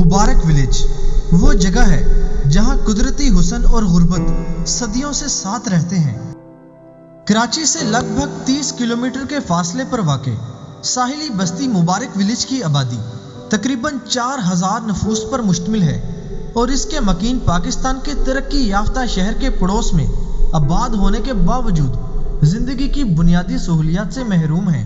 मुबारक village वो जगह है जहां कुदरती हुस्न और गुर्बत सदियों से साथ रहते हैं। कराची से लगभग 30 किलोमीटर के फासले पर वाक़े साहिली बस्ती मुबारक विलेज की आबादी तकरीबन 4000 नफूस पर मुश्तमिल है और इसके मकीन पाकिस्तान के तरक्की याफ्ता शहर के पड़ोस में आबाद होने के बावजूद जिंदगी की बुनियादी सहूलियात से महरूम हैं।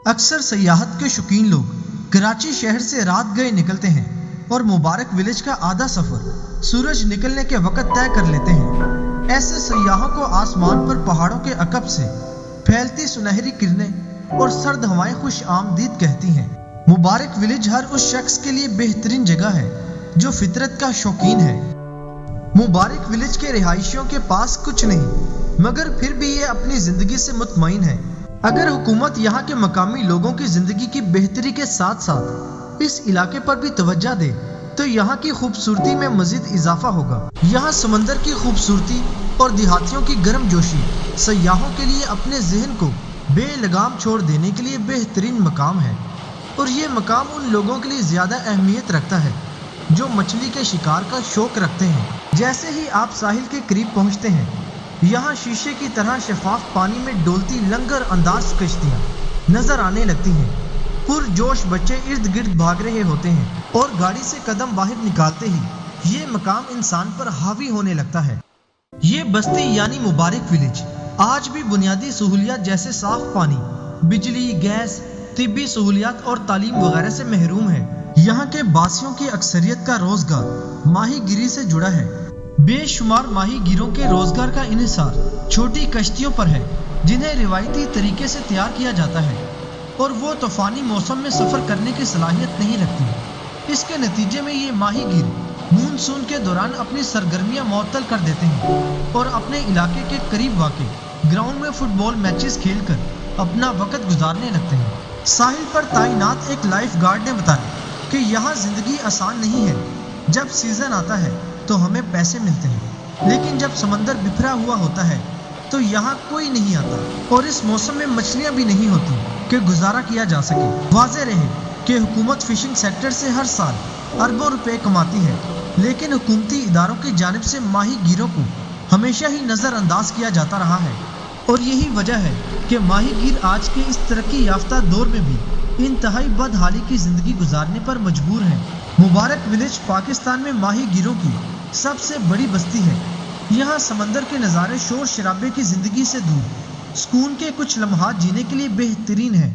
अक्सर सयाहत के शौकीन लोग कराची शहर से रात गए निकलते हैं और मुबारक विलेज का आधा सफर सूरज निकलने के वक्त तय कर लेते हैं। ऐसे सयाहों को आसमान पर पहाड़ों के अकब से फैलती सुनहरी किरणें और सर्द हवाएं खुश आमदीद कहती हैं। मुबारक विलेज हर उस शख्स के लिए बेहतरीन जगह है जो फितरत का शौकीन है। मुबारक विलेज के रिहायशियों के पास कुछ नहीं, मगर फिर भी ये अपनी जिंदगी से मुतमईन है। अगर हुकूमत यहाँ के मकामी लोगों की जिंदगी की बेहतरी के साथ साथ इस इलाके पर भी तवज्जो दे तो यहाँ की खूबसूरती में मजीद इजाफा होगा। यहाँ समंदर की खूबसूरती और देहातियों की गर्म जोशी सयाहों के लिए अपने जहन को बेलगाम छोड़ देने के लिए बेहतरीन मकाम है। और ये मकाम उन लोगों के लिए ज़्यादा अहमियत रखता है जो मछली के शिकार का शौक रखते हैं। जैसे ही आप साहिल के करीब पहुँचते हैं, यहाँ शीशे की तरह शफाफ पानी में डोलती लंगर अंदाज कश्तियाँ नजर आने लगती हैं। पुरजोश बच्चे इर्द गिर्द भाग रहे होते हैं और गाड़ी से कदम बाहर निकालते ही ये मकाम इंसान पर हावी होने लगता है। ये बस्ती यानी मुबारक विलेज आज भी बुनियादी सहूलियात जैसे साफ पानी, बिजली, गैस, तिब्बी सहूलियात और तालीम वगैरह से महरूम है। यहाँ के बासियों की अक्सरियत का रोजगार माहीगिरी से जुड़ा है। बेशुमार माहीगीरों के रोजगार का इन्हिसार छोटी कश्तियों पर है जिन्हें रिवायती तरीके से तैयार किया जाता है और वो तूफानी मौसम में सफ़र करने की सलाहियत नहीं रखती। इसके नतीजे में ये माहीगीर मानसून के दौरान अपनी सरगर्मियां मुअत्तल कर देते हैं और अपने इलाके के करीब वाक़े ग्राउंड में फुटबॉल मैचेस खेलकर अपना वक्त गुजारने लगते हैं। साहिल पर तैनात एक लाइफ गार्ड ने बताया कि यहाँ ज़िंदगी आसान नहीं है। जब सीज़न आता है तो हमें पैसे मिलते हैं, लेकिन जब समंदर बिखरा हुआ होता है तो यहाँ कोई नहीं आता और इस मौसम में मछलियाँ भी नहीं होती कि गुजारा किया जा सके। वाज़ेह रहे कि हुकूमत फिशिंग सेक्टर से हर साल अरबों रुपए कमाती है, लेकिन हुकूमती इदारों की जानिब से माहीगीरों को हमेशा ही नज़रअंदाज किया जाता रहा है। और यही वजह है कि माहीगीर आज के इस तरक्की याफ्ता दौर में भी इंतहाई बदहाली की ज़िंदगी गुजारने पर मजबूर हैं। मुबारक विलेज पाकिस्तान में माहीगीरों की सबसे बड़ी बस्ती है। यहाँ समंदर के नज़ारे शोर शराबे की ज़िंदगी से दूर सुकून के कुछ लम्हात जीने के लिए बेहतरीन है।